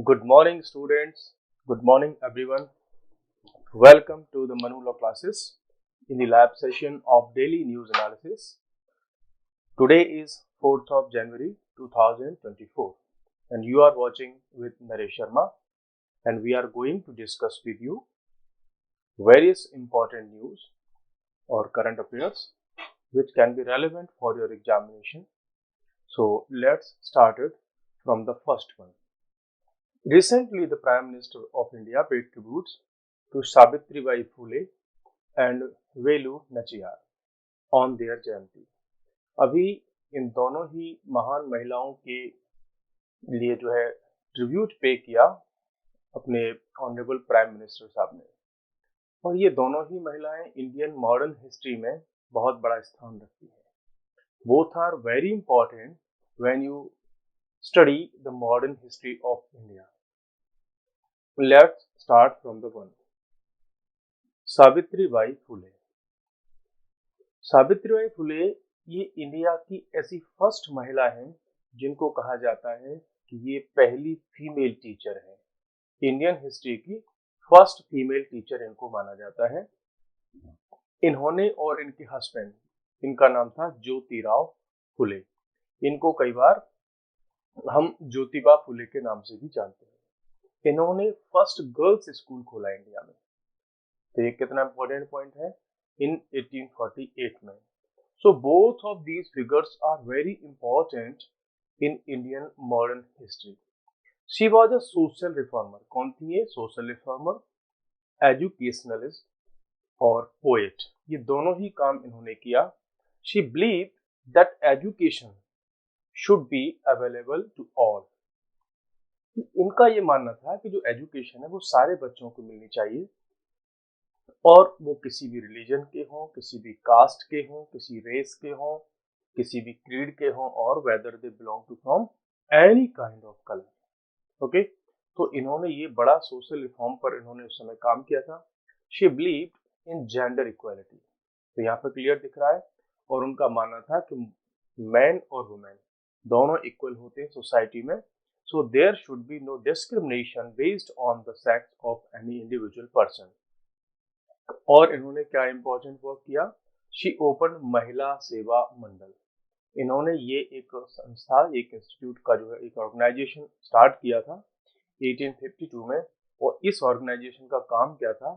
Good morning, students. Good morning, everyone. Welcome to the Manu Law classes in the lab session of Daily News Analysis. Today is 4th of January 2024, and you are watching with Naresh Sharma, and we are going to discuss with you various important news or current affairs which can be relevant for your examination. So, let's start it from the first one. Recently, the Prime Minister of India paid tributes to Savitribai Phule and Velu Nachiyar on their जयंती। अभी इन दोनों ही महान महिलाओं के लिए जो है tribute पे किया अपने ऑनरेबल प्राइम मिनिस्टर साहब ने, और ये दोनों ही महिलाएं इंडियन मॉडर्न हिस्ट्री में बहुत बड़ा स्थान रखती हैं। Both are very important when you study the modern history of India. Let's start from the one. Savitribai Phule. Savitribai Phule ये इंडिया की ऐसी फर्स्ट महिला हैं जिनको कहा जाता है कि ये पहली फीमेल टीचर है। इंडियन हिस्ट्री की फर्स्ट फीमेल टीचर इनको माना जाता है। इन्होंने और इनके हस्बैंड, इनका नाम था ज्योतिराव फुले। इनको कई बार हम ज्योतिबा फुले के नाम से भी जानते हैं। इन्होंने फर्स्ट गर्ल्स स्कूल खोला इंडिया में। तो ये कितना इंपॉर्टेंट पॉइंट है, इन 1848 में। So both of these figures are very important in Indian modern history. She was a social reformer. कौन थी ये? सोशल रिफॉर्मर, एजुकेशनलिस्ट और पोएट, ये दोनों ही काम इन्होंने किया। She believe that education should be available to all. इनका ये मानना था कि जो एजुकेशन है वो सारे बच्चों को मिलनी चाहिए, और वो किसी भी रिलीजन के हों, किसी भी कास्ट के हों, किसी रेस के हों, किसी भी क्रीड के हों, और whether they belong to from any kind of colour. Okay, तो इन्होंने ये बड़ा सोशल रिफॉर्म पर इन्होंने उस समय काम किया था। She believed in gender equality. तो यहाँ पर क्लियर दिख रहा है, और उनका मानना था कि मैन और वुमेन दोनों इक्वल होते हैं सोसाइटी में। So there should be no discrimination based on the sex of any individual person. और इन्होंने क्या इंपॉर्टेंट वर्क किया? शी ओपन महिला सेवा मंडल। इन्होंने ये एक संस्था, एक इंस्टीट्यूट का जो है एक ऑर्गेनाइजेशन स्टार्ट किया था 1852 में, और इस ऑर्गेनाइजेशन का काम क्या था?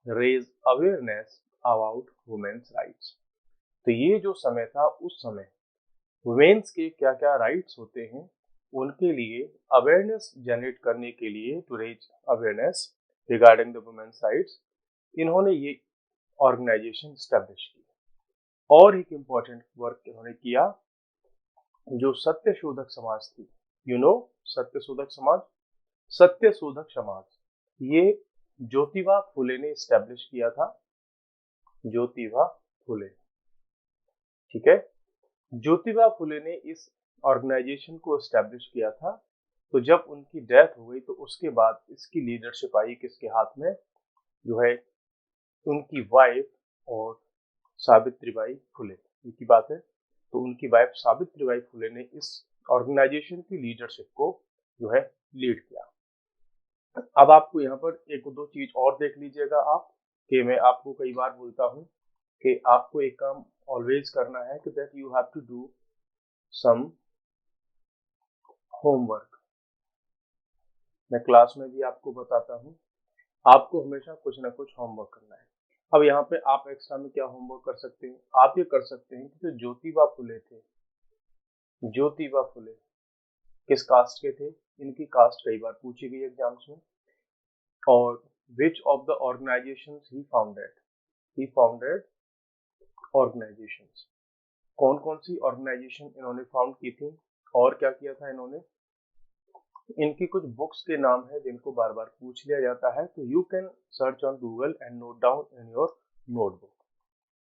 Raise awareness about women's rights. तो ये जो समय था, उस समय वुमेन्स के क्या क्या राइट्स होते हैं उनके लिए अवेयरनेस जनरेट करने के लिए, to raise awareness regarding the women's rights, इन्होंने ये ऑर्गेनाइजेशन स्टैब्लिश की। और एक इंपॉर्टेंट वर्क इन्होंने किया, जो सत्यशोधक समाज थी, सत्यशोधक समाज, सत्यशोधक समाज ये ज्योतिबा फुले ने स्टैब्लिश किया था। ज्योतिबा फुले, ठीक है। ज्योतिबा फुले ने इस ऑर्गेनाइजेशन को स्टैब्लिश किया था। तो जब उनकी डेथ हो गई तो उसके बाद इसकी लीडरशिप आई किसके हाथ में? जो है उनकी वाइफ और सावित्रीबाई फुले की बात है। तो उनकी वाइफ सावित्रीबाई फुले ने इस ऑर्गेनाइजेशन की लीडरशिप को जो है लीड किया। अब आपको यहाँ पर एक दो चीज और देख लीजिएगा आप, कि मैं आपको कई बार बोलता हूँ कि आपको एक काम ऑलवेज करना है कि that you have to do some homework. मैं क्लास में भी आपको बताता हूँ, आपको हमेशा कुछ ना कुछ होमवर्क करना है। अब यहाँ पे आप एक्स्ट्रा में क्या होमवर्क कर सकते हैं? आप ये कर सकते हैं कि जो ज्योतिबा फुले थे, ज्योतिबा फुले किस कास्ट के थे? इनकी कास्ट कई बार पूछी गई एग्जाम्स में। और which of the organisations he founded organisations. कौन कौन सी ऑर्गेनाइजेशन इन्होंने फाउंड की थी, और क्या किया था इन्होंने? इनकी कुछ बुक्स के नाम है जिनको बार बार पूछ लिया जाता है, तो you can search on Google and note down in your notebook.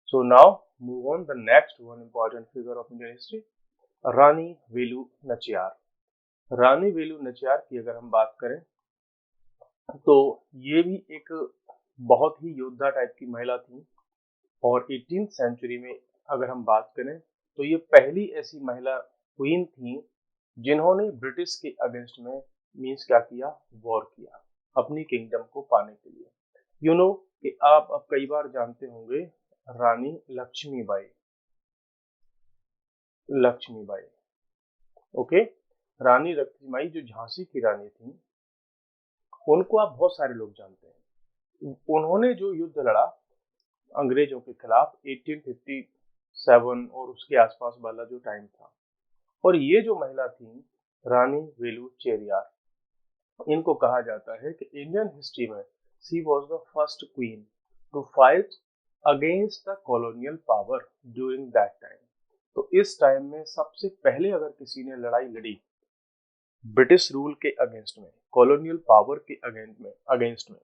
So now move on the next one important figure of Indian history, Rani Velu Nachiyar. Rani Velu Nachiyar की अगर हम बात करें तो ये भी एक बहुत ही योद्धा टाइप की महिला थी, और 18th सेंचुरी में अगर हम बात करें तो ये पहली ऐसी महिला क्वीन थी जिन्होंने ब्रिटिश के अगेंस्ट में मीन्स क्या किया, वॉर किया अपनी किंगडम को पाने के लिए। यू नो कि आप अब कई बार जानते होंगे रानी लक्ष्मीबाई, लक्ष्मीबाई, ओके। रानी लक्ष्मीबाई जो झांसी की रानी थी, उनको आप बहुत सारे लोग जानते हैं। उन्होंने जो युद्ध लड़ा अंग्रेजों के खिलाफ 1857 और उसके आसपास वाला जो टाइम था, और ये जो महिला थी रानी वेलु चेरियार, इनको कहा जाता है कि इंडियन हिस्ट्री में she was the first queen to fight against the colonial power during that time. तो इस टाइम में सबसे पहले अगर किसी ने लड़ाई लड़ी ब्रिटिश रूल के अगेंस्ट में, कॉलोनियल पावर के अगेंस्ट में,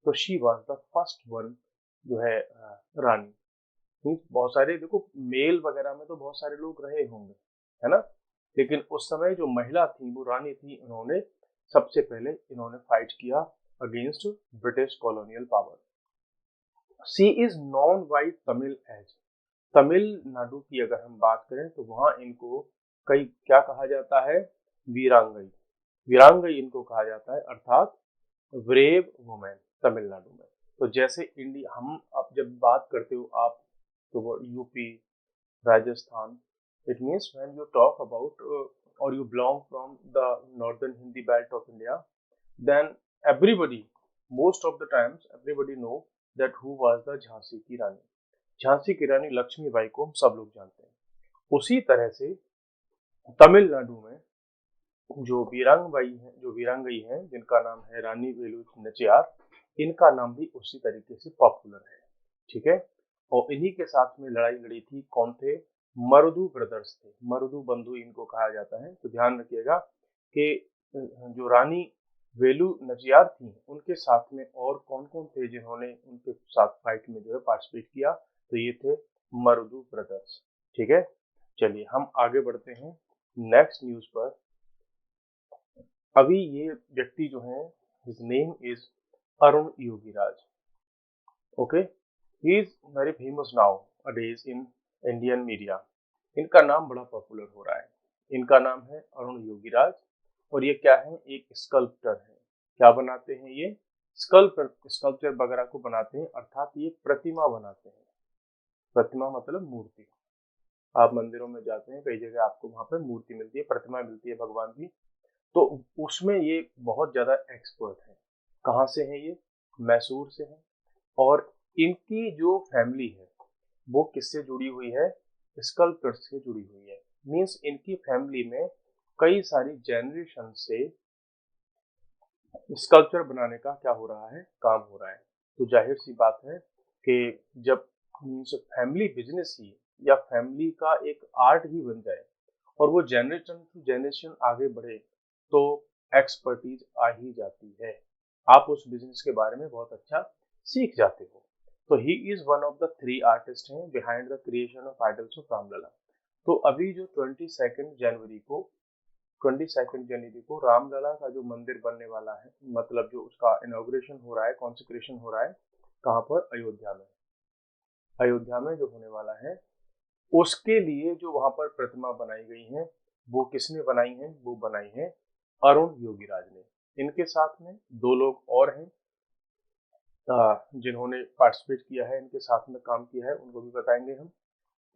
तो she was the first one जो है रानी। बहुत सारे देखो मेल वगैरह में तो बहुत सारे लोग रहे होंगे, है ना, लेकिन उस समय जो महिला थी वो रानी थी, इन्होंने सबसे पहले इन्होंने फाइट किया against British colonial power. She is known by Tamil as, Tamil Nadu की अगर हम बात करें तो वहां इनको कई क्या कहा जाता है, वीरांगई, वीरांगई इनको कहा जाता है, अर्थात ब्रेव वुमेन तमिलनाडु में। तो जैसे इंडिया, हम अब जब बात करते हो आप तो UP, Rajasthan, it means when you talk about or you belong from the northern Hindi belt of India, then everybody, most of the times everybody know that who was the Jhansi की रानी। झांसी की रानी लक्ष्मीबाई को हम सब लोग जानते हैं। उसी तरह से तमिलनाडु में जो वीरांगई हैं जिनका नाम है रानी वेलु नचियार, इनका नाम भी उसी तरीके से पॉपुलर है, ठीक है। और इन्हीं के साथ में लड़ाई लड़ी थी, कौन थे, मरुदु ब्रदर्स थे, मरुदु बंधु इनको कहा जाता है। तो ध्यान रखिएगा कि जो रानी वेलु नचियार थी उनके साथ में और कौन कौन थे जिन्होंने उनके साथ फाइट में जो है पार्टिसिपेट किया, तो ये थे मरुदु ब्रदर्स, ठीक है। चलिए हम आगे बढ़ते हैं नेक्स्ट न्यूज पर। अभी ये व्यक्ति जो है, his name is Arun Yogiraj, okay. He is very famous now अडेज इन इंडियन मीडिया। इनका नाम बड़ा पॉपुलर हो रहा है। इनका नाम है अरुण योगीराज, और ये क्या है, एक स्कल्प्टर है। क्या बनाते हैं ये, स्कल्पचर वगैरह को बनाते हैं, अर्थात ये प्रतिमा बनाते हैं। प्रतिमा मतलब मूर्ति। आप मंदिरों में जाते हैं, कई जगह आपको वहां पर मूर्ति मिलती है, प्रतिमा मिलती है भगवान की, तो उसमें ये बहुत ज्यादा एक्सपर्ट है। कहाँ से है ये, मैसूर से है। और इनकी जो फैमिली है वो किससे जुड़ी हुई है, स्कल्पचर से जुड़ी हुई है। मींस इनकी फैमिली में कई सारी जनरेशन से स्कल्पचर बनाने का क्या हो रहा है, काम हो रहा है। तो जाहिर सी बात है कि जब मीन्स फैमिली बिजनेस ही या फैमिली का एक आर्ट ही बन जाए और वो जनरेशन टू जनरेशन आगे बढ़े, तो एक्सपर्टीज आ ही जाती है, आप उस बिजनेस के बारे में बहुत अच्छा सीख जाते हो। तो he is one of the 3 artist हैं behind the creation of idols of Ramlala. तो अभी जो 22 जनवरी को रामलला का जो मंदिर बनने वाला है, मतलब जो उसका इनॉग्रेशन हो रहा है, कॉन्सेक्रेशन हो रहा है, कहाँ पर, अयोध्या में। अयोध्या में जो होने वाला है, उसके लिए जो वहां पर प्रतिमा बनाई गई है, वो किसने बनाई है, वो बनाई है अरुण योगीराज ने। इनके साथ में 2 लोग और हैं जिन्होंने पार्टिसिपेट किया है, इनके साथ में काम किया है, उनको भी बताएंगे हम।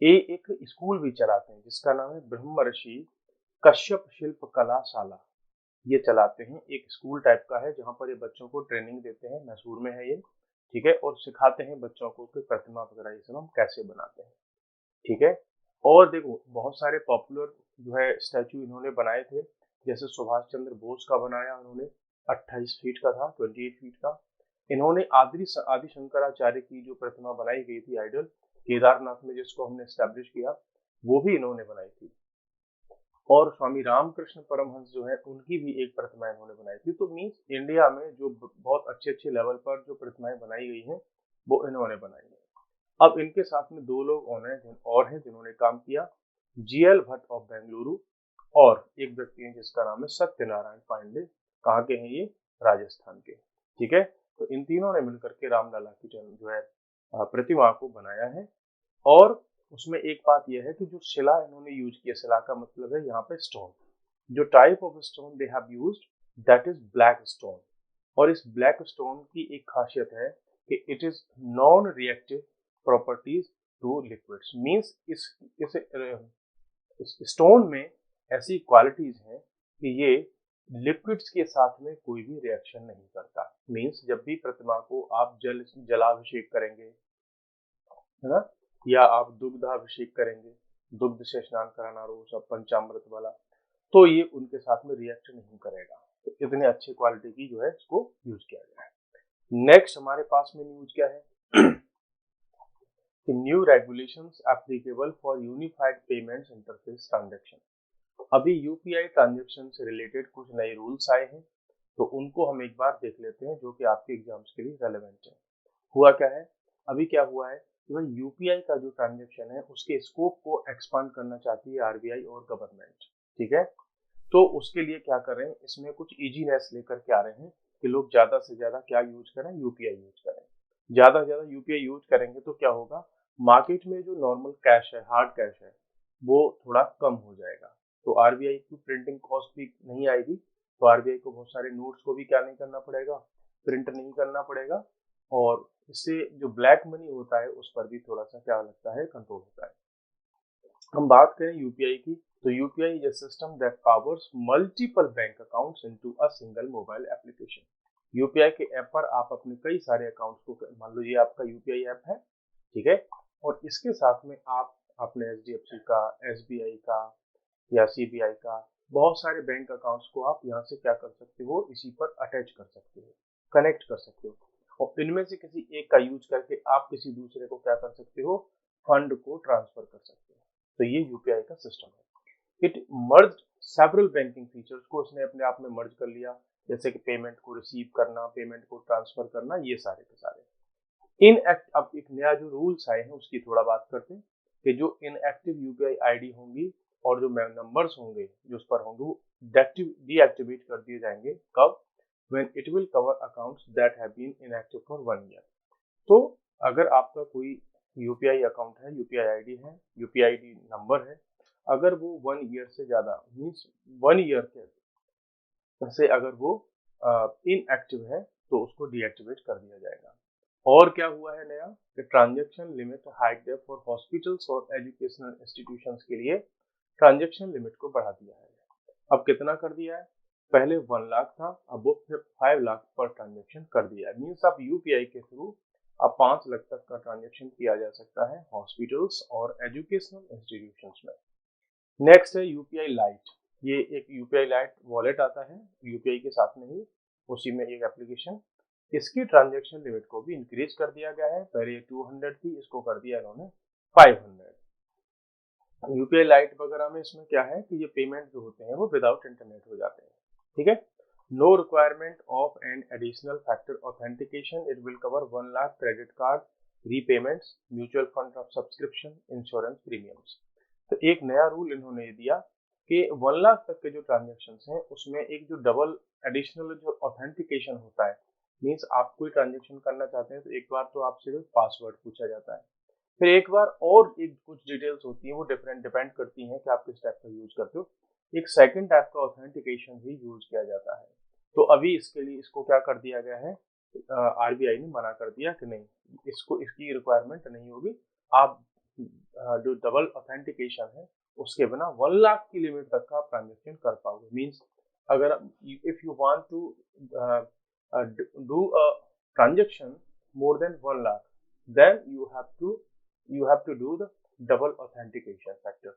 ये एक स्कूल भी चलाते हैं जिसका नाम है ब्रह्मर्षि कश्यप शिल्प कलाशाला। ये चलाते हैं, एक स्कूल टाइप का है जहाँ पर ये बच्चों को ट्रेनिंग देते हैं, मैसूर में है ये, ठीक है, और सिखाते हैं बच्चों को कि प्रतिमा वगैरह ये सब हम कैसे बनाते हैं, ठीक है। और देखो बहुत सारे पॉपुलर जो है स्टैचू इन्होंने बनाए थे, जैसे सुभाष चंद्र बोस का बनाया उन्होंने, 28 फीट का था, 28 फीट का। इन्होंने आदि शंकराचार्य की जो प्रतिमा बनाई गई थी आइडल केदारनाथ में, जिसको हमने स्टैब्लिश किया, वो भी इन्होंने बनाई थी। और स्वामी रामकृष्ण परमहंस जो है, उनकी भी एक प्रतिमा इन्होंने बनाई थी। तो मीन्स इंडिया में जो बहुत अच्छे अच्छे लेवल पर जो प्रतिमाएं बनाई गई हैं, वो इन्होंने बनाई है। अब इनके साथ में 2 लोग और हैं जिन्होंने काम किया, जीएल भट्ट ऑफ बेंगलुरु, और एक व्यक्ति है जिसका नाम है सत्यनारायण पांडे। कहाँ के हैं ये, राजस्थान के, ठीक है। तो इन तीनों ने मिलकर के रामलला की जो है प्रतिमा को बनाया है। और उसमें एक बात यह है कि जो शिला इन्होंने यूज किया, शिला का मतलब है यहाँ पे स्टोन, जो type of stone they have used, that is black stone. और इस ब्लैक स्टोन की एक खासियत है कि it is non reactive properties two liquids. Means इस स्टोन में ऐसी क्वालिटीज हैं कि ये लिक्विड्स के साथ में कोई भी रिएक्शन नहीं करता। मींस जब भी प्रतिमा को आप जलाभिषेक करेंगे, है ना, या आप दुग्धाभिषेक करेंगे, दुग्ध से स्नान कराना रोज सब पंचामृत वाला, तो ये उनके साथ में रिएक्ट नहीं करेगा। तो इतने अच्छे क्वालिटी की जो है इसको यूज किया गया है। नेक्स्ट हमारे पास में न्यूज क्या है कि new regulations applicable for unified payments interface transaction. अभी यूपीआई ट्रांजैक्शन से रिलेटेड कुछ नए रूल्स आए हैं, तो उनको हम एक बार देख लेते हैं जो कि आपके एग्जाम्स के लिए रेलेवेंट है। हुआ क्या है, अभी क्या हुआ है कि भाई यूपीआई का जो ट्रांजैक्शन है उसके स्कोप को एक्सपांड करना चाहती है आरबीआई और गवर्नमेंट। ठीक है, तो उसके लिए क्या कर रहे हैं, इसमें कुछ इजीनेस लेकर के आ रहे हैं कि लोग ज्यादा से ज्यादा क्या यूज करें, यूपीआई यूज करें। ज्यादा से ज्यादा यूपीआई यूज करेंगे तो क्या होगा, मार्केट में जो नॉर्मल कैश है, हार्ड कैश है, वो थोड़ा कम हो जाएगा। तो आरबीआई की प्रिंटिंग कॉस्ट भी नहीं आएगी, तो आरबीआई को बहुत सारे नोट्स को भी क्या नहीं करना पड़ेगा, प्रिंट नहीं करना पड़ेगा, और इससे जो ब्लैक मनी होता है उस पर भी थोड़ा सा क्या लगता है, कंट्रोल होता है। हम बात करें यूपीआई की, तो UPI is a system that powers multiple bank accounts into a single mobile application. UPI के ऐप पर आप अपने कई सारे अकाउंट्स को, मान लो ये आपका यूपीआई ऐप है, ठीक है, और इसके साथ में आप अपने एचडीएफसी का, एसबीआई का या सीबीआई का बहुत सारे बैंक अकाउंट्स को आप यहाँ से क्या कर सकते हो, इसी पर अटैच कर सकते हो, कनेक्ट कर सकते हो, और इनमें से किसी एक का यूज करके आप किसी दूसरे को क्या कर सकते हो, फंड को ट्रांसफर कर सकते हो। तो ये यूपीआई का सिस्टम है। It merge several banking features को इसने अपने आप में मर्ज कर लिया, जैसे कि पेमेंट को रिसीव करना, पेमेंट को ट्रांसफर करना, ये सारे के सारे इनएक्ट। अब एक नया जो रूल्स आए हैं उसकी थोड़ा बात करते हैं कि जो इनएक्टिव यूपीआई आईडी होंगी और जो नंबर्स होंगे जो उस पर होंगे वो डीएक्टिवेट कर दिए जाएंगे। कब, when it will cover accounts that have been inactive for 1 year। तो अगर आपका कोई यूपीआई अकाउंट है, यूपीआई आईडी है, यूपीआई आईडी नंबर है, अगर वो 1 ईयर से ज्यादा, मीन्स 1 ईयर के से अगर वो इनएक्टिव है तो उसको डीएक्टिवेट कर दिया जाएगा। और क्या हुआ है नया, कि transaction limit hike for hospitals और एजुकेशनल इंस्टीट्यूशंस के लिए ट्रांजैक्शन लिमिट को बढ़ा दिया है। अब कितना कर दिया है, पहले 1 लाख था, अब वो 5 लाख पर ट्रांजैक्शन कर दिया है। मीन्स आप यूपीआई के थ्रू अब 5 लाख तक का ट्रांजैक्शन किया जा सकता है हॉस्पिटल्स और एजुकेशनल इंस्टीट्यूशंस में। नेक्स्ट है यूपीआई लाइट। ये एक यूपीआई लाइट वॉलेट आता है यूपीआई के साथ में ही, उसी में एक एप्लीकेशन। इसकी ट्रांजैक्शन लिमिट को भी इंक्रीज कर दिया गया है, पहले ये 200 थी, इसको कर दिया इन्होंने 500। यूपीआई लाइट वगैरह में इसमें क्या है कि ये पेमेंट जो होते हैं वो विदाउट इंटरनेट हो जाते हैं। ठीक है, no requirement of an additional factor authentication, it will cover 1 lakh credit card repayments, mutual fund subscription, insurance premiums. तो एक नया रूल इन्होंने ये दिया कि 1 लाख तक के जो ट्रांजेक्शन हैं उसमें एक जो डबल एडिशनल जो ऑथेंटिकेशन होता है, मीन्स आप कोई ट्रांजेक्शन करना चाहते हैं तो एक बार तो आपसे सिर्फ पासवर्ड पूछा जाता है, फिर एक बार और एक कुछ डिटेल्स होती हैं वो डिपेंड करती हैं कि आप किस टाइप का यूज करते हो, एक सेकंड टाइप का ऑथेंटिकेशन भी यूज किया जाता है। तो अभी इसके लिए इसको क्या कर दिया गया है, आरबीआई ने मना कर दिया कि नहीं, इसको इसकी रिक्वायरमेंट नहीं होगी। आप जो डबल ऑथेंटिकेशन है उसके बिना 1 लाख की लिमिट तक का ट्रांजेक्शन कर पाओगे। मीन्स अगर if you want to do a transaction more than 1 lakh, then you have to do the double authentication factor.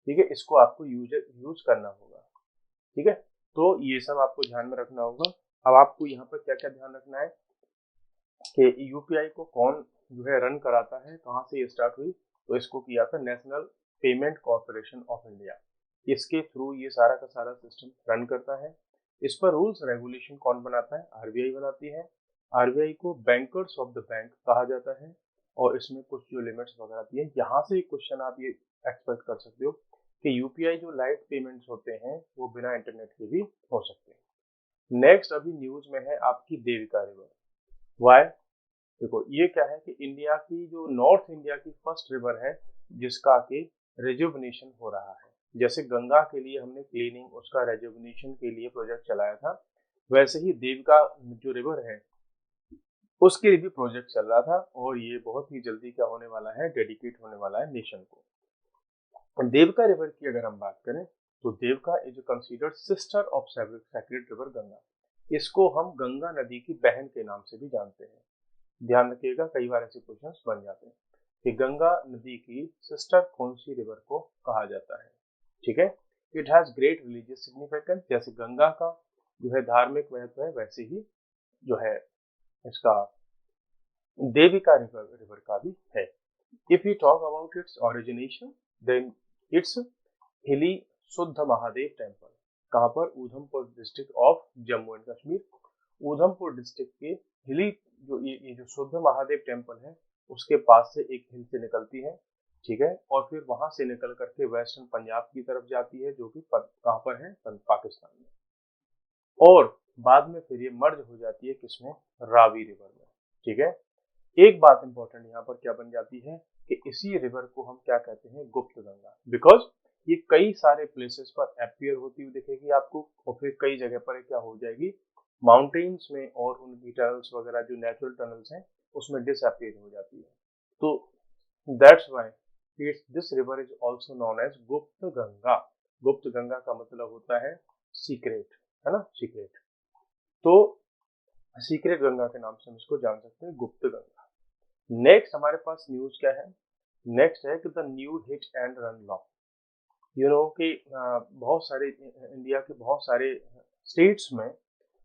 ठीक है, इसको आपको यूज करना होगा। ठीक है, तो ये सब आपको ध्यान में रखना होगा। अब आपको यहाँ पर क्या क्या ध्यान रखना है कि यूपीआई को कौन जो है रन कराता है, कहाँ से ये स्टार्ट हुई, तो इसको किया था national payment corporation of India. इसके थ्रू ये सारा का सारा सिस्टम रन करता है। इस पर रूल्स रेगुलेशन कौन बनाता है, आरबीआई बनाती है। आरबीआई को बैंकर्स ऑफ द बैंक कहा जाता है, और इसमें कुछ जो लिमिट्स वगैरह दी है। यहाँ से एक क्वेश्चन आप ये एक्सपेक्ट कर सकते हो कि यूपीआई जो लाइट पेमेंट्स होते हैं वो बिना इंटरनेट के भी हो सकते हैं। नेक्स्ट अभी न्यूज में है आपकी देविका रिवर। वाई, देखो ये क्या है कि इंडिया की जो नॉर्थ इंडिया की फर्स्ट रिवर है जिसका कि रेजुवनेशन हो रहा है। जैसे गंगा के लिए हमने क्लीनिंग, उसका रेजुवनेशन के लिए प्रोजेक्ट चलाया था, वैसे ही देविका जो रिवर है उसके लिए भी प्रोजेक्ट चल रहा था और ये बहुत ही जल्दी क्या होने वाला है, डेडिकेट होने वाला है नेशन को। और देविका रिवर की अगर हम बात करें तो Devika is considered sister of sacred river Ganga. इसको हम गंगा नदी की बहन के नाम से भी जानते हैं। ध्यान रखिएगा, कई बार ऐसे क्वेश्चंस बन जाते हैं कि गंगा नदी की सिस्टर कौन सी रिवर को कहा जाता है। ठीक है, it has great religious significance. जैसे गंगा का जो है धार्मिक महत्व है, वैसे ही जो है इसका देविका रिवर का भी है। If you talk about its origination then its hilly Sudh Mahadev temple. कहाँ पर? Udhampur district of Jammu and Kashmir. Udhampur district के हिली जो ये जो शुद्ध महादेव टेम्पल है उसके पास से एक हिल से निकलती है। ठीक है, और फिर वहां से निकल करके वेस्टर्न पंजाब की तरफ जाती है, जो कि कहाँ पर है? पाकिस्तान में। और बाद में फिर ये मर्ज हो जाती है किसमें? रावी रिवर में। ठीक है, एक बात इंपॉर्टेंट यहाँ पर क्या बन जाती है कि इसी रिवर को हम क्या कहते हैं? गुप्त गंगा। बिकॉज ये कई सारे प्लेसेस पर अपीयर होती हुई दिखेगी आपको, और फिर कई जगह पर क्या हो जाएगी? माउंटेन्स में और उनकी टनल्स वगैरह जो नेचुरल टनल्स हैं उसमें डिसअपीयर हो जाती है। तो that's why this river is also known as Gupt Ganga. Gupt Ganga का मतलब होता है सीक्रेट, है ना, सीक्रेट। तो सीक्रेट गंगा के नाम से हम इसको जान सकते हैं, गुप्त गंगा। नेक्स्ट हमारे पास न्यूज क्या है? नेक्स्ट है कि the new hit and run law. You know कि बहुत सारे इंडिया के बहुत सारे स्टेट्स में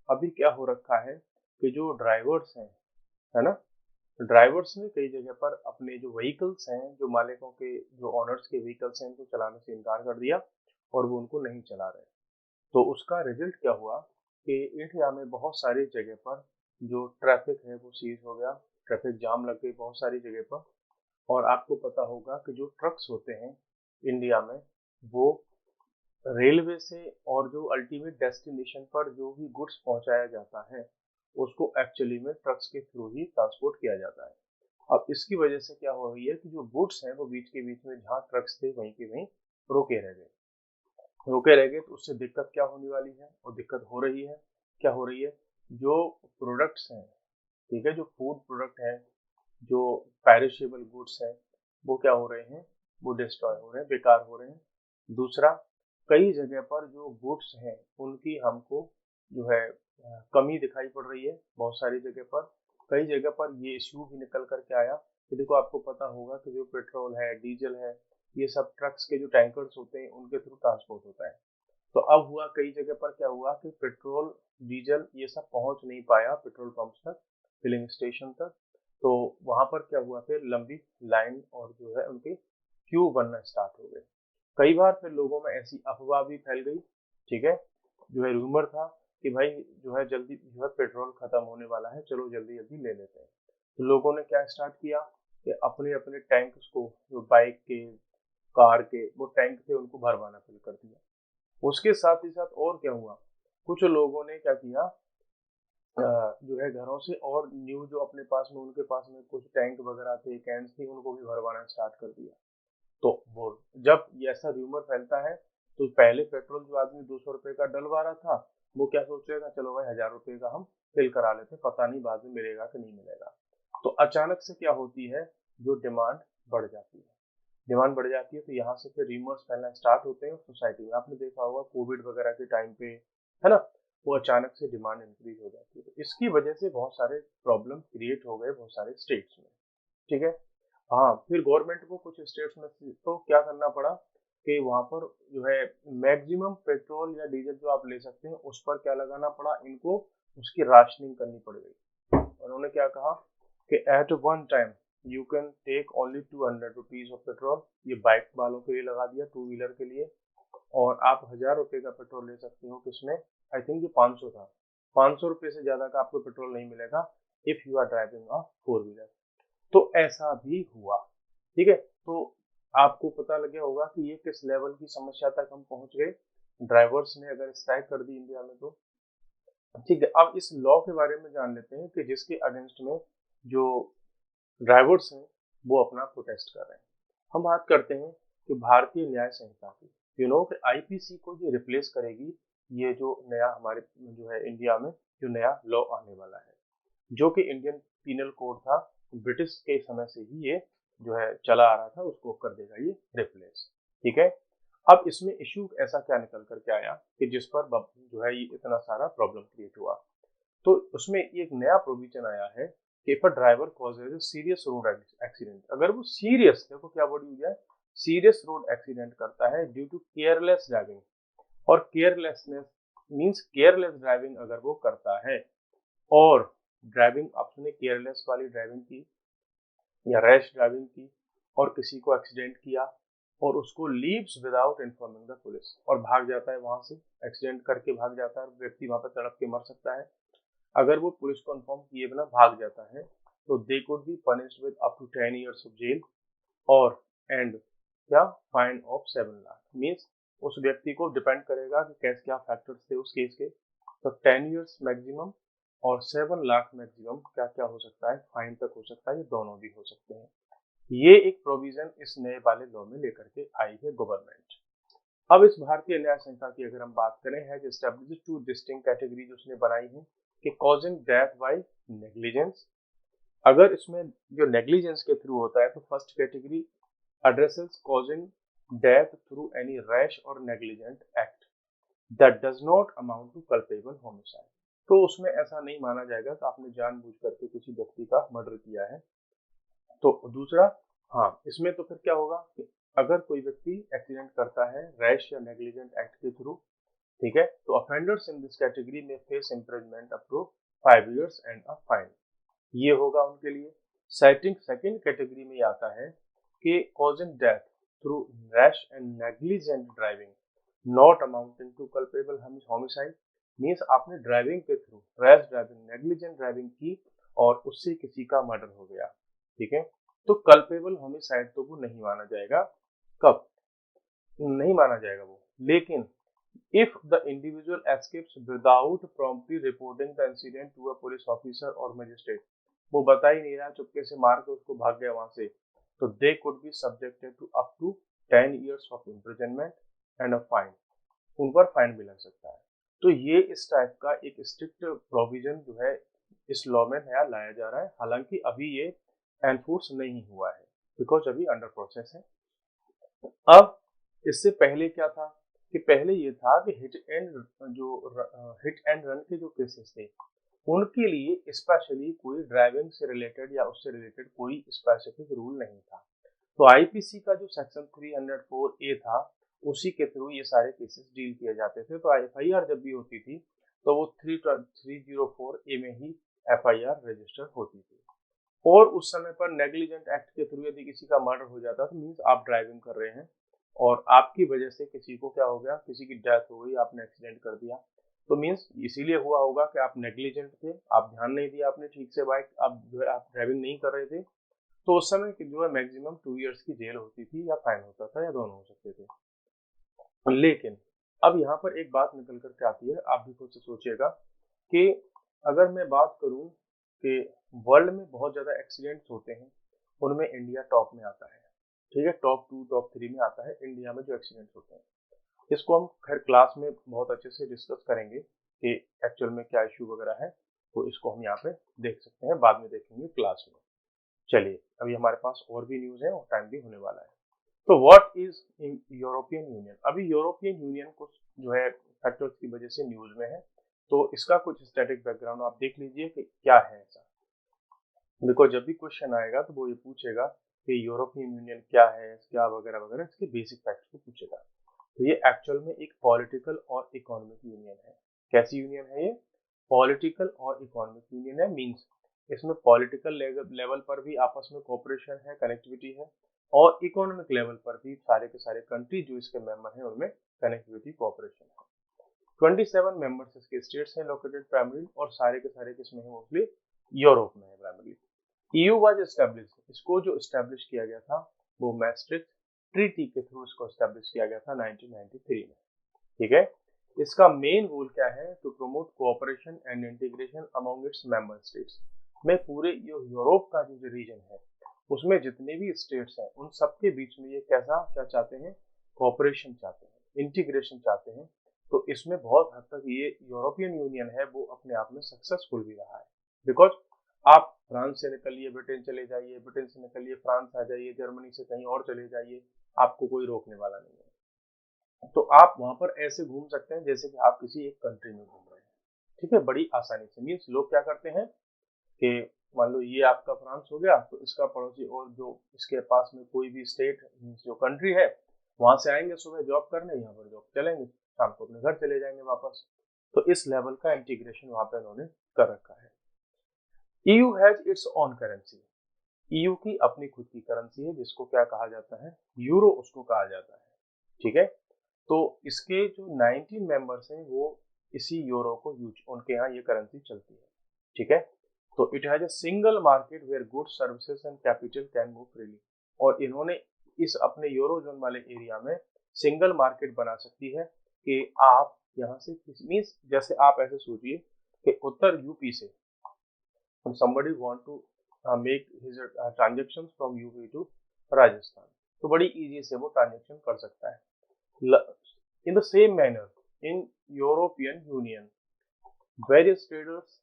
अभी क्या हो रखा है कि जो ड्राइवर्स हैं, है ना, ड्राइवर्स ने कई जगह पर अपने जो व्हीकल्स हैं, जो मालिकों के, जो ऑनर्स के व्हीकल्स हैं, उनको चलाने से इनकार कर दिया और वो उनको नहीं चला रहे। तो उसका रिजल्ट क्या हुआ कि इंडिया में बहुत सारी जगह पर जो ट्रैफिक है वो सीज हो गया, ट्रैफिक जाम लग गई बहुत सारी जगह पर। और आपको पता होगा कि जो ट्रक्स होते हैं इंडिया में वो रेलवे से और जो अल्टीमेट डेस्टिनेशन पर जो भी गुड्स पहुंचाया जाता है उसको एक्चुअली में ट्रक्स के थ्रू ही ट्रांसपोर्ट किया जाता है। अब इसकी वजह से क्या हो रही है कि जो गुड्स हैं वो बीच के बीच में जहाँ ट्रक्स थे वहीं के वहीं रोके रह गए। रोके रह गए तो उससे दिक्कत क्या होने वाली है, और दिक्कत हो रही है। क्या हो रही है? जो प्रोडक्ट्स हैं, ठीक है, जो फूड प्रोडक्ट है, जो पेरिशेबल गुड्स हैं, वो क्या हो रहे हैं? वो डिस्ट्रॉय हो रहे हैं, बेकार हो रहे हैं। दूसरा, कई जगह पर जो गुड्स हैं उनकी हमको जो है कमी दिखाई पड़ रही है बहुत सारी जगह पर। कई जगह पर ये इश्यू भी निकल कर के आया कि देखो, आपको पता होगा कि जो पेट्रोल है, डीजल है, ये सब ट्रक्स के जो टैंकर्स होते हैं उनके थ्रू ट्रांसपोर्ट होता है। तो अब हुआ कई जगह पर क्या हुआ कि पेट्रोल, डीजल ये सब पहुंच नहीं पाया पेट्रोल पंप्स तक, फिलिंग स्टेशन तक। तो वहां पर क्या हुआ? फिर लंबी लाइन और जो है उनके क्यू बनना स्टार्ट हो गए। कई बार फिर लोगों में ऐसी अफवाह भी फैल गई, ठीक है, जो है रूमर था कि भाई जो है जल्दी जो है पेट्रोल खत्म होने वाला है, चलो जल्दी जल्दी ले लेते हैं। तो लोगों ने क्या स्टार्ट किया कि अपने अपने टैंक्स को, जो बाइक के, कार के वो टैंक थे, उनको भरवाना शुरू कर दिया। उसके साथ ही साथ और क्या हुआ? कुछ लोगों ने क्या किया, जो है घरों से और न्यू जो अपने पास में, उनके पास में कुछ टैंक वगैरह थे, कैंस थी, उनको भी भरवाना स्टार्ट कर दिया। तो वो जब ये ऐसा र्यूमर फैलता है तो पहले पेट्रोल जो आदमी 200 रुपए का डलवा रहा था वो क्या सोचेगा? चलो भाई 1000 रुपए का हम फिल करा लेते, पता नहीं बाद में मिलेगा कि नहीं मिलेगा। तो अचानक से क्या होती है? जो डिमांड बढ़ जाती है। डिमांड बढ़ जाती है तो यहाँ से फिर र्यूमर्स फैलना स्टार्ट होते हैं सोसाइटी में। आपने देखा होगा कोविड वगैरह के टाइम पे, है ना, वो अचानक से डिमांड इंक्रीज हो जाती है। तो इसकी वजह से बहुत सारे प्रॉब्लम क्रिएट हो गए बहुत सारे स्टेट्स में। ठीक है, हाँ, फिर गवर्नमेंट को कुछ स्टेट्स में तो क्या करना पड़ा कि वहां पर जो है मैक्सिमम पेट्रोल या डीजल जो आप ले सकते हैं उस पर क्या लगाना पड़ा इनको, उसकी राशनिंग करनी पड़ गई। उन्होंने क्या कहा कि at one time you can take only 200 rupees of petrol. ये बाइक वालों के लिए लगा दिया, टू व्हीलर के लिए। और आप 1000 रुपए का पेट्रोल ले सकते हो किसमें? आई थिंक ये 500 था। 500 रुपए से ज्यादा का आपको पेट्रोल नहीं मिलेगा if you are driving a four wheeler. तो ऐसा भी हुआ। ठीक है, तो आपको पता लग गया होगा कि ये किस लेवल की समस्या तक हम पहुंच गए। ड्राइवर्स ने अगर स्ट्राइक कर दी इंडिया में तो। ठीक है, अब इस लॉ के बारे में जान लेते हैं कि जिसके अगेंस्ट में जो ड्राइवर्स हैं वो अपना प्रोटेस्ट कर रहे हैं। हम बात करते हैं कि भारतीय न्याय संहिता की। यू नो कि आईपीसी को ये रिप्लेस करेगी ये जो नया हमारे जो है इंडिया में जो नया लॉ आने वाला है, जो कि इंडियन पीनल कोड था, ब्रिटिश के समय से ही ये जो है चला आ रहा था, उसको कर देगा ये रिप्लेस। ठीक है। अब इसमें इश्यू ऐसा क्या निकल करके आया कि जिस पर जो है ये इतना सारा प्रॉब्लम क्रिएट हुआ, तो उसमें एक नया प्रोविजन आया है कि if a driver causes a serious road accident, अगर वो सीरियस, देखो क्या वर्ड यूज है, सीरियस रोड एक्सीडेंट करता है ड्यू टू केयरलेस ड्राइविंग, और केयरलेसनेस मींस केयरलेस ड्राइविंग अगर वो करता है, और ड्राइविंग आपने केयरलेस वाली ड्राइविंग की या रैश ड्राइविंग की और किसी को एक्सीडेंट किया और उसको leaves without informing the police और भाग जाता है वहां से, एक्सीडेंट करके भाग जाता है, व्यक्ति वहां पर तड़प के मर सकता है। अगर वो पुलिस को इन्फॉर्म किए बिना भाग जाता है तो they could be punished with up to 10 years of jail और एंड क्या फाइन ऑफ 7 लाख। मीन्स उस व्यक्ति को डिपेंड करेगा कि कैसे क्या फैक्टर्स थे उस केस के, तो 10 years मैक्सिमम और 7 लाख मैक्सिमम क्या क्या हो सकता है, फाइन तक हो सकता है, ये दोनों भी हो सकते हैं। ये एक प्रोविजन इस नए वाले लॉ में लेकर के आई है गवर्नमेंट। अब इस भारतीय न्याय संहिता की अगर हम बात करें, है एस्टैब्लिश टू डिस्टिंक्ट कैटेगरीज उसने बनाई है कि कॉजिंग डेथ बाय नेग्लिजेंस। अगर इसमें जो नेग्लिजेंस के थ्रू होता है तो first category addresses causing death through any rash or negligent act that does not amount to culpable homicide। तो उसमें ऐसा नहीं माना जाएगा कि आपने जानबूझ करके किसी व्यक्ति का मर्डर किया है। तो दूसरा, हाँ, इसमें तो फिर क्या होगा कि अगर कोई व्यक्ति एक्सीडेंट करता है रैश या नेग्लिजेंट एक्ट के थ्रू, ठीक है, तो ऑफेंडर्स इन दिस कैटेगरी में face imprisonment up to 5 years and a fine, ये होगा उनके लिए। सेकंड कैटेगरी में आता है कि causing death through rash and negligent driving not amounting to culpable homicide. Means आपने ड्राइविंग के through rash driving, negligent driving की और उससे किसी का मर्डर हो गया, ठीक है, तो कल्पेबल होमिसाइड तो वो नहीं माना जाएगा। कब नहीं माना जाएगा वो, लेकिन if the individual escapes without promptly reporting the incident to a police officer or magistrate, वो बता ही नहीं रहा, चुपके से मार के उसको भाग गया वहां से, तो they could be subjected to up to 10 years of imprisonment and a fine, उन पर फाइन भी लग सकता है। तो ये इस टाइप का एक स्ट्रिक्ट प्रोविजन जो है इस लॉ में नया लाया जा रहा है, हालांकि अभी ये एनफोर्स नहीं हुआ है बिकॉज अभी अंडर प्रोसेस है। अब इससे पहले क्या था कि पहले ये था कि हिट एंड रन के जो केसेस थे उनके लिए स्पेशली कोई ड्राइविंग से रिलेटेड या उससे रिलेटेड कोई स्पेसिफिक रूल नहीं था। तो आईपीसी का जो सेक्शन 304 ए था उसी के थ्रू ये सारे केसेस डील किए जाते थे। तो एफआईआर जब भी होती थी तो वो 304 ए में ही एफआईआर रजिस्टर होती थी। और उस समय पर नेग्लिजेंट एक्ट के थ्रू यदि किसी का मर्डर हो जाता तो मीन्स आप ड्राइविंग कर रहे हैं और आपकी वजह से किसी को क्या हो गया, किसी की डेथ हो गई, आपने एक्सीडेंट कर दिया, तो मीन्स इसीलिए हुआ होगा कि आप नेग्लिजेंट थे, आप ध्यान नहीं दिया आपने ठीक से बाइक, आप जो है आप ड्राइविंग नहीं कर रहे थे, तो उस समय जो है मैक्सिमम 2 years की जेल होती थी या फाइन होता था या दोनों हो सकते थे। लेकिन अब यहाँ पर एक बात निकल कर के आती है, आप भी खुद से सोचिएगा कि अगर मैं बात करूं कि वर्ल्ड में बहुत ज्यादा एक्सीडेंट्स होते हैं, उनमें इंडिया टॉप में आता है, ठीक है, टॉप 2 टॉप 3 में आता है इंडिया में जो एक्सीडेंट्स होते हैं। इसको हम खैर क्लास में बहुत अच्छे से डिस्कस करेंगे कि एक्चुअल में क्या इश्यू वगैरह है, तो इसको हम यहाँ पे देख सकते हैं, बाद में देखेंगे क्लास में। चलिए, अभी हमारे पास और भी न्यूज है और टाइम भी होने वाला है। तो व्हाट इज यूरोपियन यूनियन? अभी यूरोपियन यूनियन कुछ जो है फैक्टर्स की वजह से न्यूज में है, तो इसका कुछ स्टैटिक बैकग्राउंड आप देख लीजिए कि क्या है ऐसा। देखो, जब भी क्वेश्चन आएगा तो वो ये पूछेगा कि यूरोपियन यूनियन क्या है, क्या वगैरह वगैरह, इसके बेसिक फैक्ट्स को पूछेगा। तो ये एक्चुअल में एक पॉलिटिकल और इकोनॉमिक यूनियन है। कैसी यूनियन है ये? पॉलिटिकल और इकोनॉमिक यूनियन है। मींस इसमें पॉलिटिकल लेवल पर भी आपस में कोऑपरेशन है, कनेक्टिविटी है, और इकोनॉमिक लेवल पर भी सारे के सारे कंट्री जो इसके मेंबर हैं उनमें कनेक्टिविटी कोऑपरेशन है। 27 मेंबर्स इसके स्टेट्स हैं लोकेटेड प्राइमरी, और सारे के सारे किसमें है? मोस्टली यूरोप में है प्राइमरी। EU वाज एस्टैब्लिश, इसको जो एस्टैब्लिश किया गया था वो मैस्ट्रिक्ट ट्रीटी के थ्रू इसको एस्टैब्लिश किया गया था 1993 में, ठीक है। इसका मेन गोल क्या है? To promote cooperation and integration among its member states. में पूरे यूरोप का जो रीजन है उसमें जितने भी स्टेट्स हैं उन सबके बीच में ये कैसा क्या चाहते हैं? कोऑपरेशन चाहते हैं, इंटीग्रेशन चाहते हैं, तो इसमें बहुत हद तक ये यूरोपियन यूनियन है वो अपने आप में सक्सेसफुल भी रहा है, बिकॉज आप फ्रांस से निकलिए ब्रिटेन चले जाइए, ब्रिटेन से निकलिए फ्रांस आ जाइए, जर्मनी से कहीं और चले जाइए, आपको कोई रोकने वाला नहीं है। तो आप वहां पर ऐसे घूम सकते हैं जैसे कि आप किसी एक कंट्री में घूम रहे हैं, ठीक है, बड़ी आसानी से। मीन्स लोग क्या करते हैं कि मान लो ये आपका फ्रांस हो गया, तो इसका पड़ोसी और जो इसके पास में कोई भी स्टेट जो कंट्री है, वहां से आएंगे सुबह जॉब करने, यहाँ पर जॉब चलेंगे, शाम को अपने घर चले जाएंगे वापस। तो इस लेवल का इंटीग्रेशन वहां पे उन्होंने कर रखा है। EU has its own currency. EU की अपनी खुद की करेंसी है जिसको क्या कहा जाता है, यूरो उसको कहा जाता है, ठीक है। तो इसके जो 19 मेंबर्स हैं वो इसी यूरो को यूज, उनके यहाँ ये करेंसी चलती है, ठीक है। तो it has a single market where goods services and capital can move freely. और इन्होंने इस अपने यूरो जोन वाले एरिया में सिंगल मार्केट बना सकती है कि आप यहाँ से मीन्स जैसे आप ऐसे सोचिए कि उत्तर यूपी से somebody want to make his transactions from UP to Rajasthan, तो बड़ी इजी से वो ट्रांजेक्शन कर सकता है। इन the same manner in European union various traders,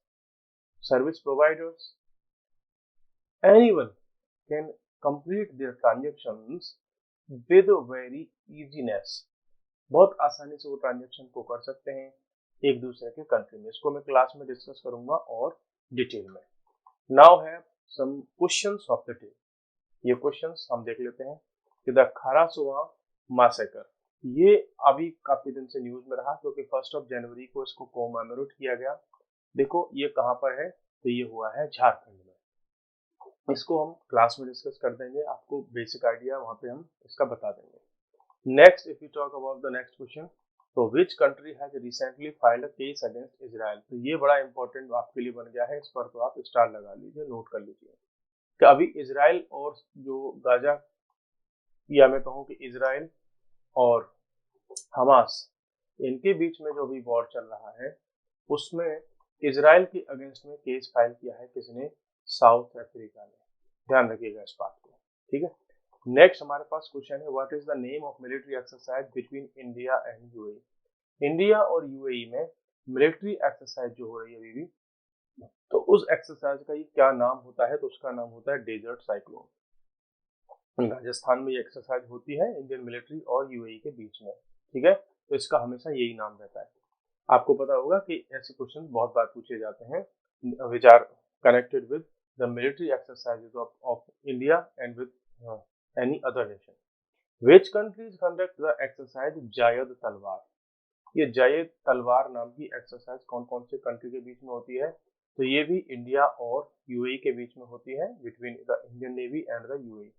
service providers, anyone can complete their transactions with a very easiness। बहुत आसानी से वो ट्रांजेक्शन को कर सकते हैं एक दूसरे के कंट्री में। इसको मैं क्लास में डिस्कस करूंगा और डिटेल में। नाउ है some questions of the day. ये क्वेश्चंस हम देख लेते हैं कि द खारासुआ मैसेकर, ये अभी काफी दिन से न्यूज में रहा क्योंकि 1 जनवरी को इसको कोमेमोरेट किया गया। देखो ये कहाँ पर है, तो ये हुआ है झारखंड में। इसको हम क्लास में डिस्कस कर देंगे, आपको बेसिक आइडिया वहां पे हम इसका बता देंगे। Next if you talk about the next question, तो which country has recently filed a case against Israel. तो ये बड़ा इंपॉर्टेंट आपके लिए बन गया है, इस पर तो आप स्टार लगा लीजिए, नोट कर लीजिए कि अभी इजराइल और जो गाजा, या मैं कहूँ कि इजराइल और हमास, इनके बीच में जो भी वॉर चल रहा है उसमें इजराइल के अगेंस्ट में केस फाइल किया है किसने, साउथ अफ्रीका ने। ध्यान रखिएगा इस बात को, ठीक है। नेक्स्ट हमारे पास क्वेश्चन है, what is the name of military exercise between India and UAE. India और यूएई में मिलिट्री एक्सरसाइज जो हो रही है अभी भी, तो उस एक्सरसाइज का ये क्या नाम होता है, तो उसका नाम होता है डेजर्ट साइक्लोन। राजस्थान में ये एक्सरसाइज होती है इंडियन मिलिट्री और यूएई के बीच में, ठीक है। तो इसका हमेशा यही नाम रहता है। आपको पता होगा कि ऐसे क्वेश्चन बहुत बार पूछे जाते हैं which are connected with the military exercises of India and with any other nation. Which countries conduct the exercise जायद तलवार। ये जायद तलवार नाम की एक्सरसाइज कौन कौन से कंट्री के बीच में होती है, तो ये भी इंडिया और यूएई के बीच में होती है, between the Indian navy and the UAE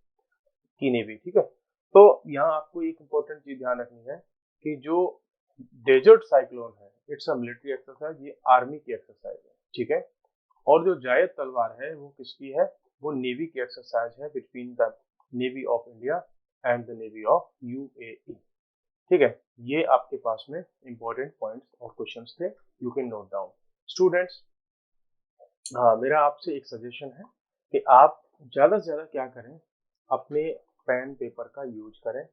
की नेवी, ठीक है। तो यहाँ आपको एक इम्पोर्टेंट चीज ध्यान रखनी है कि जो डेजर्ट साइक्लोन है इट्स अ मिलिट्री एक्सरसाइज, ये आर्मी की एक्सरसाइज है, ठीक है। और जो जायद तलवार है वो किसकी है, वो नेवी की एक्सरसाइज है between the navy of India and the navy of UAE, ठीक है। ये आपके पास में इंपॉर्टेंट पॉइंट्स और क्वेश्चंस थे, you can note down students. हाँ, मेरा आपसे एक सजेशन है कि आप ज़्यादा से ज़्यादा क्या करें, अपने पेन पेपर का यूज करें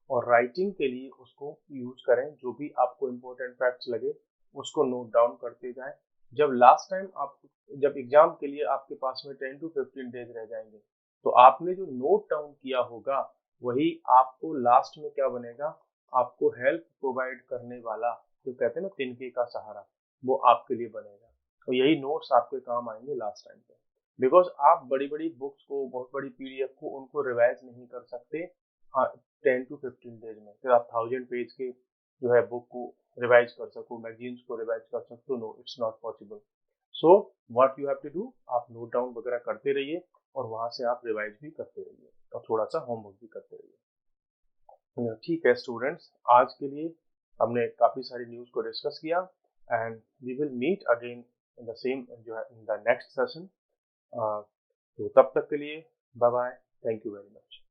और राइटिंग के लिए उसको यूज करें। जो भी आपको इम्पोर्टेंट फैक्ट्स लगे उसको नोट डाउन करते जाएं। जब लास्ट टाइम आप, जब एग्जाम के लिए आपके पास में 10 to 15 डेज रह जाएंगे, तो आपने जो नोट डाउन किया होगा वही आपको लास्ट में क्या बनेगा, आपको हेल्प प्रोवाइड करने वाला, जो कहते हैं ना तिनके का सहारा, वो आपके लिए बनेगा। तो यही नोट्स आपके काम आएंगे लास्ट टाइम पे, बिकॉज आप बड़ी बड़ी बुक्स को, बहुत बड़ी पीडीएफ को, उनको रिवाइज नहीं कर सकते हाँ 10 to 15 डेज में। फिर आप 1000 पेज के जो है बुक को रिवाइज कर सको, मैगजीन्स को रिवाइज कर सकते हो, no it's not possible. So what you have to do, आप नोट डाउन वगैरह करते रहिए और वहां से आप रिवाइज भी करते रहिए और थोड़ा सा होमवर्क भी करते रहिए, ठीक है स्टूडेंट्स। आज के लिए हमने काफी सारी न्यूज को डिस्कस किया and we will meet again in the same जो है इन द नेक्स्ट सेशन। तो तब तक के लिए bye bye, thank you very much.